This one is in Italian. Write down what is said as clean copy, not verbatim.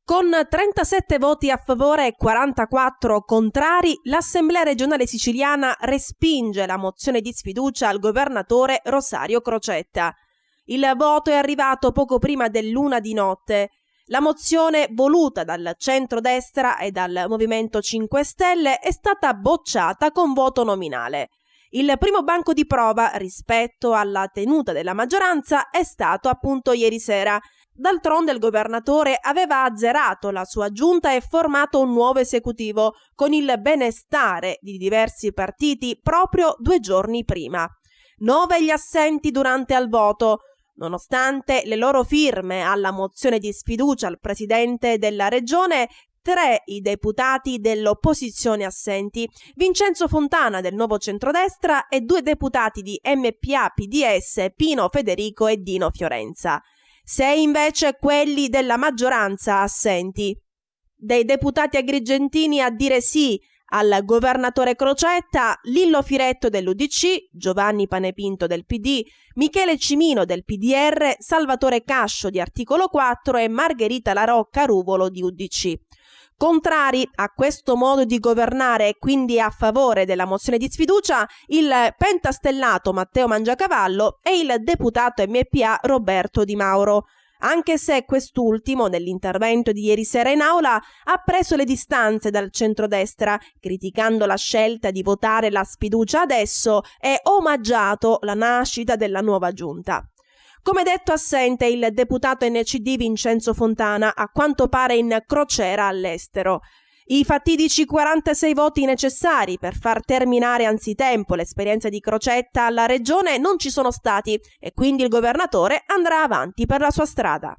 Con 37 voti a favore e 44 contrari, l'Assemblea regionale siciliana respinge la mozione di sfiducia al governatore Rosario Crocetta. Il voto è arrivato poco prima dell'1 di notte. La mozione, voluta dal centrodestra e dal Movimento 5 Stelle, è stata bocciata con voto nominale. Il primo banco di prova rispetto alla tenuta della maggioranza è stato appunto ieri sera. D'altronde il governatore aveva azzerato la sua giunta e formato un nuovo esecutivo con il benestare di diversi partiti proprio 2 giorni prima. 9 gli assenti durante al voto. Nonostante le loro firme alla mozione di sfiducia al presidente della regione, 3 i deputati dell'opposizione assenti, Vincenzo Fontana del Nuovo Centrodestra e 2 deputati di MPA-PDS, Pino Federico e Dino Fiorenza. 6 invece quelli della maggioranza assenti. Dei deputati agrigentini a dire sì al governatore Crocetta, Lillo Firetto dell'UDC, Giovanni Panepinto del PD, Michele Cimino del PDR, Salvatore Cascio di Articolo 4 e Margherita Larocca Ruvolo di UDC. Contrari a questo modo di governare e quindi a favore della mozione di sfiducia, il pentastellato Matteo Mangiacavallo e il deputato MPA Roberto Di Mauro, anche se quest'ultimo, nell'intervento di ieri sera in aula, ha preso le distanze dal centrodestra, criticando la scelta di votare la sfiducia adesso e omaggiato la nascita della nuova giunta. Come detto, assente il deputato NCD Vincenzo Fontana, a quanto pare in crociera all'estero. I fatidici 46 voti necessari per far terminare anzitempo l'esperienza di Crocetta alla regione non ci sono stati e quindi il governatore andrà avanti per la sua strada.